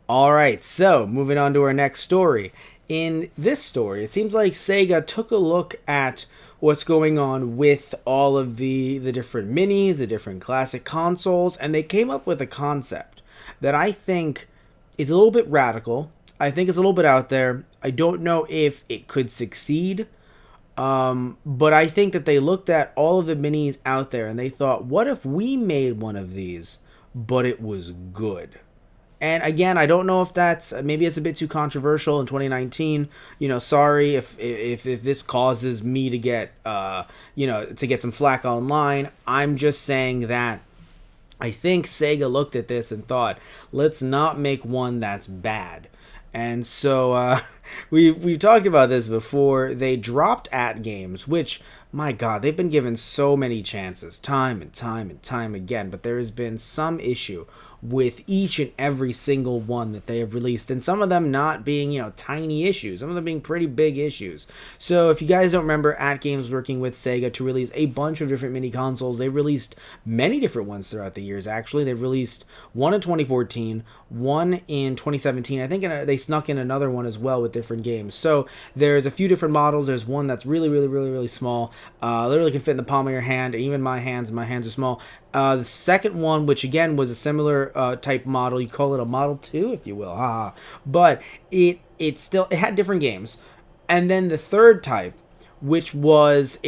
All right, so moving on to our next story. In this story, it seems like Sega took a look at what's going on with all of the different minis, the different classic consoles, and they came up with a concept that I think is a little bit radical. I think it's a little bit out there. I don't know if it could succeed, but I think that they looked at all of the minis out there and they thought, what if we made one of these, but it was good? And again, I don't know if that's maybe it's a bit too controversial in 2019. Sorry if this causes me to get to get some flack online. I'm just saying that I think Sega looked at this and thought, let's not make one that's bad. And so we've talked about this before. They dropped at games, which, my God, they've been given so many chances, time and time and time again. But there has been some issue with each and every single one that they have released, and some of them not being tiny issues, some of them being pretty big issues. So if you guys don't remember, At Games working with Sega to release a bunch of different mini consoles. They released many different ones throughout the years. Actually, they've released one in 2014, one in 2017. I think they snuck in another one as well with different games. So there's a few different models. There's one that's really, really, really, really small. Literally can fit in the palm of your hand. Even my hands are small. The second one, which again was a similar type model, you call it a Model 2, if you will, but it had different games. And then the third type, which was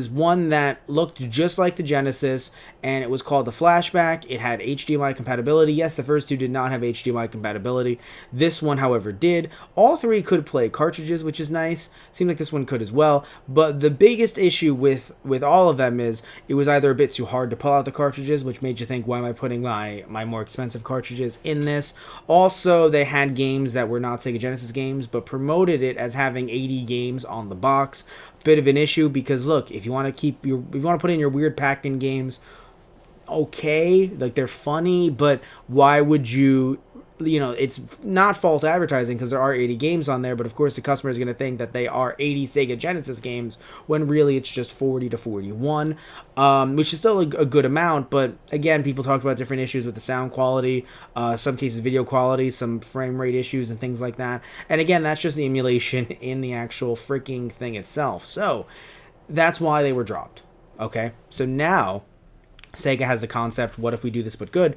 one that looked just like the Genesis, and it was called the Flashback. It had HDMI compatibility. Yes, the first two did not have HDMI compatibility. This one, however, did. All three could play cartridges, which is nice. Seemed like this one could as well. But the biggest issue with all of them is it was either a bit too hard to pull out the cartridges, which made you think, why am I putting my more expensive cartridges in this? Also, they had games that were not Sega Genesis games, but promoted it as having 80 games on the box. Bit of an issue because look, if you want to put in your weird packed-in games, okay, like they're funny, but why would you? It's not false advertising because there are 80 games on there, but of course the customer is going to think that they are 80 Sega Genesis games when really it's just 40 to 41, which is still a good amount. But again, people talked about different issues with the sound quality, some cases video quality, some frame rate issues and things like that. And again, that's just the emulation in the actual freaking thing itself. So that's why they were dropped. Okay, so now Sega has the concept, what if we do this but good?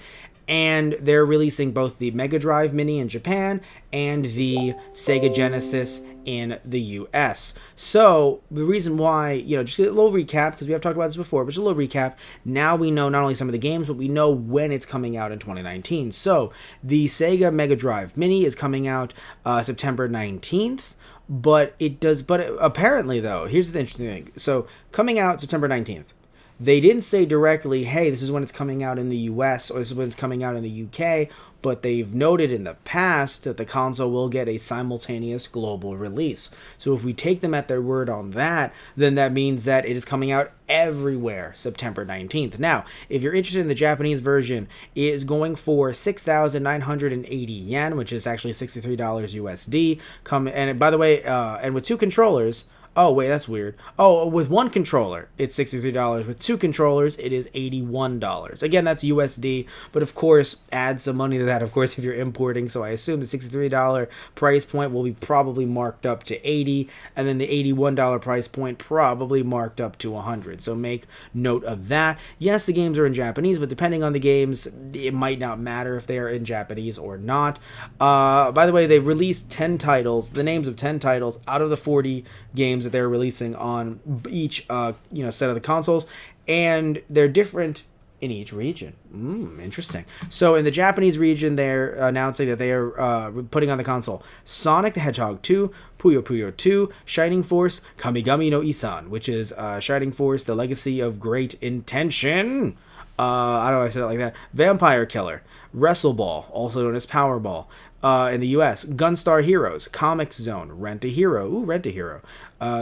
And they're releasing both the Mega Drive Mini in Japan and the Sega Genesis in the US. So the reason why, just a little recap, because we have talked about this before, but just a little recap. Now we know not only some of the games, but we know when it's coming out in 2019. So the Sega Mega Drive Mini is coming out September 19th. But apparently though, here's the interesting thing. So coming out September 19th. They didn't say directly, hey, this is when it's coming out in the US or this is when it's coming out in the UK, but they've noted in the past that the console will get a simultaneous global release. So if we take them at their word on that, then that means that it is coming out everywhere September 19th. Now, if you're interested in the Japanese version, it is going for 6,980 yen, which is actually $63 USD. And by the way, and with two controllers, oh, wait, that's weird. Oh, with one controller, it's $63. With two controllers, it is $81. Again, that's USD, but of course, add some money to that, of course, if you're importing. So I assume the $63 price point will be probably marked up to $80, and then the $81 price point probably marked up to $100. So make note of that. Yes, the games are in Japanese, but depending on the games, it might not matter if they are in Japanese or not. By the way, they've released 10 titles, the names of 10 titles out of the 40 games that they're releasing on each set of the consoles, and they're different in each region. Interesting. So in the Japanese region, they're announcing that they are putting on the console Sonic the Hedgehog 2, Puyo Puyo 2, Shining Force, Kamigami no Isan, which is Shining Force, The Legacy of Great Intention. I don't know if I said it like that. Vampire Killer, Wrestle Ball, also known as Powerball, in the US, Gunstar Heroes, Comic Zone, Rent a Hero,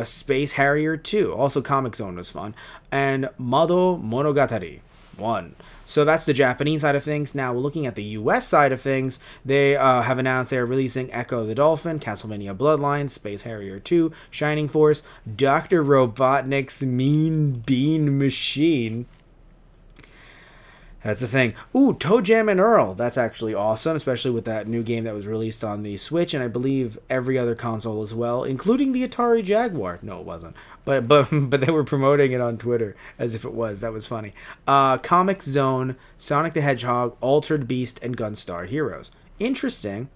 Space Harrier 2, also Comic Zone was fun, and Mado Monogatari 1. So that's the Japanese side of things. Now, looking at the US side of things, they have announced they are releasing Echo the Dolphin, Castlevania Bloodlines, Space Harrier 2, Shining Force, Dr. Robotnik's Mean Bean Machine. That's the thing. Ooh, Toe Jam and Earl. That's actually awesome, especially with that new game that was released on the Switch and I believe every other console as well, including the Atari Jaguar. No, it wasn't. But they were promoting it on Twitter as if it was. That was funny. Comic Zone, Sonic the Hedgehog, Altered Beast, and Gunstar Heroes. Interesting.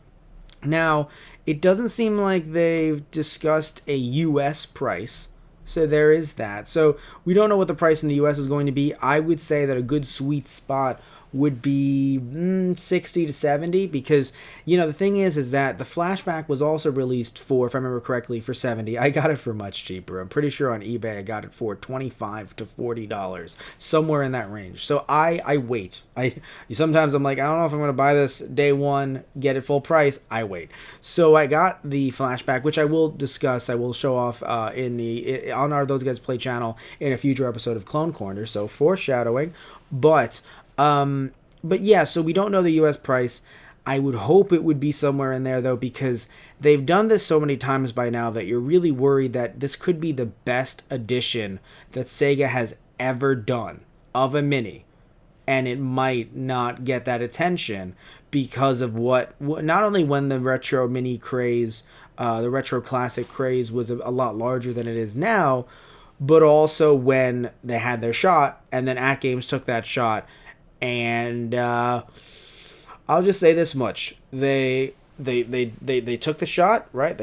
Now, it doesn't seem like they've discussed a US price. So there is that. So we don't know what the price in the US is going to be. I would say that a good sweet spot would be 60 to 70 because, the thing is that the flashback was also released for, if I remember correctly, for 70. I got it for much cheaper. I'm pretty sure on eBay I got it for $25 to $40, somewhere in that range. So I wait. Sometimes I'm like, I don't know if I'm going to buy this day one, get it full price. I wait. So I got the flashback, which I will discuss. I will show off on our Those Guys Play channel in a future episode of Clone Corner. So foreshadowing, but yeah, so we don't know the US price. I would hope it would be somewhere in there though, because they've done this so many times by now that you're really worried that this could be the best edition that Sega has ever done of a Mini, and it might not get that attention because of not only when the retro Mini craze, the retro classic craze was a lot larger than it is now, but also when they had their shot and then At Games took that shot. And I'll just say this much: they took the shot, right?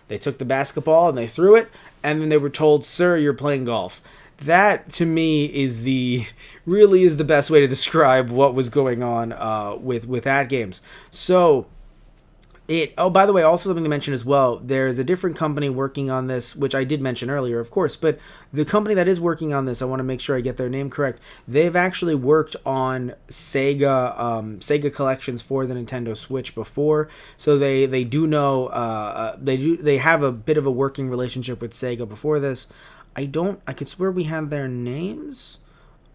They took the basketball and they threw it, and then they were told, "Sir, you're playing golf." That to me really is the best way to describe what was going on with At Games. So. By the way, also something to mention as well, there's a different company working on this, which I did mention earlier, of course, but the company that is working on this, I want to make sure I get their name correct. They've actually worked on Sega collections for the Nintendo Switch before, so they do know, they have a bit of a working relationship with Sega before this. I could swear we had their names.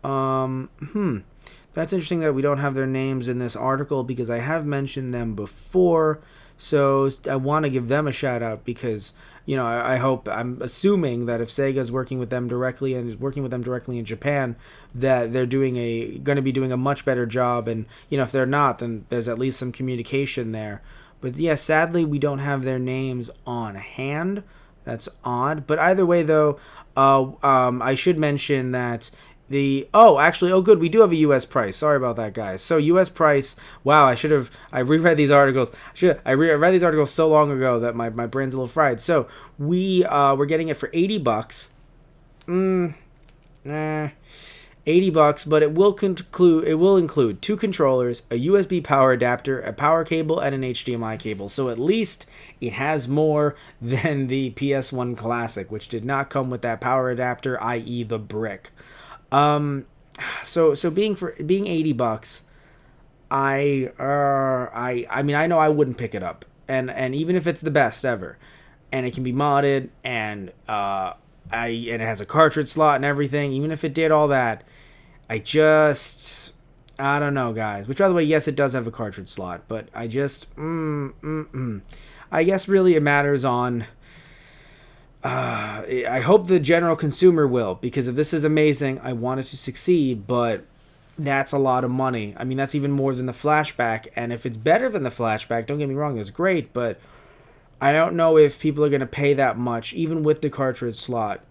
That's interesting that we don't have their names in this article because I have mentioned them before. So I want to give them a shout out because, I'm assuming that if Sega is working with them directly and is working with them directly in Japan, that they're going to be doing a much better job. And, if they're not, then there's at least some communication there. But yeah, sadly, we don't have their names on hand. That's odd. But either way, though, I should mention that good, we do have a U.S. price. Sorry about that, guys. So U.S. price, wow, I reread these articles. I read these articles so long ago that my brain's a little fried. So we're getting it for $80. $80, but it will include 2 controllers, a USB power adapter, a power cable, and an HDMI cable. So at least it has more than the PS1 Classic, which did not come with that power adapter, i.e. the brick. So being $80, I mean, I know I wouldn't pick it up, and even if it's the best ever, and it can be modded, and it has a cartridge slot and everything, even if it did all that, I don't know, guys. Which, by the way, yes, it does have a cartridge slot, but I guess really it matters on. I hope the general consumer will, because if this is amazing, I want it to succeed, but that's a lot of money. I mean, that's even more than the flashback, and if it's better than the flashback, don't get me wrong, it's great, but I don't know if people are going to pay that much, even with the cartridge slot,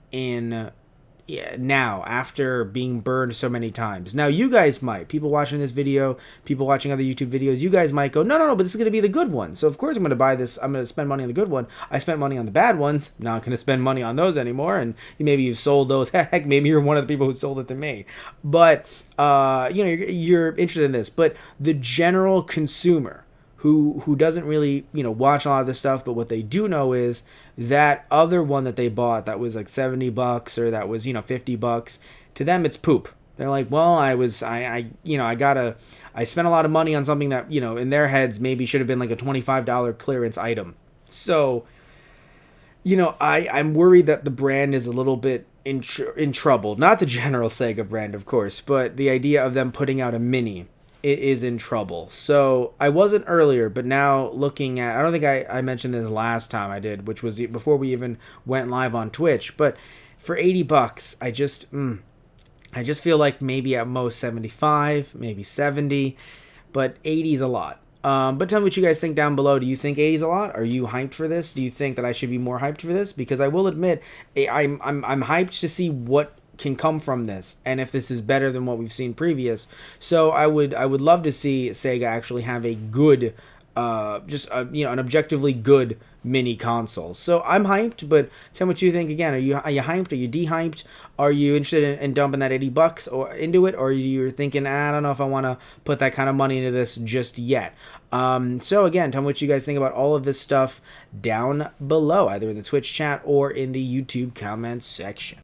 now, after being burned so many times. Now, you guys might, people watching this video, people watching other YouTube videos, you guys might go, no, but this is going to be the good one. So, of course, I'm going to buy this. I'm going to spend money on the good one. I spent money on the bad ones. Not going to spend money on those anymore. And maybe you've sold those. Heck, maybe you're one of the people who sold it to me. But, you're interested in this. But the general consumer who doesn't really, watch a lot of this stuff, but what they do know is that other one that they bought that was like $70 or that was, $50, to them it's poop. They're like, well, I spent a lot of money on something that, in their heads maybe should have been like a $25 clearance item. So, I'm worried that the brand is a little bit in trouble. Not the general Sega brand, of course, but the idea of them putting out a Mini, it is in trouble. So I wasn't earlier, but now looking at, I don't think I mentioned this last time I did, which was before we even went live on Twitch, but for $80, I just feel like maybe at most 75, maybe 70, but 80 is a lot. But tell me what you guys think down below. Do you think 80 is a lot? Are you hyped for this? Do you think that I should be more hyped for this? Because I will admit, I'm hyped to see what can come from this, and if this is better than what we've seen previous. So I would love to see Sega actually have a good, an objectively good mini console. So I'm hyped, but tell me what you think. Again, are you hyped? Are you dehyped? Are you interested in dumping that $80 or into it, or you're thinking, I don't know if I want to put that kind of money into this just yet? So again, tell me what you guys think about all of this stuff down below, either in the Twitch chat or in the YouTube comments section.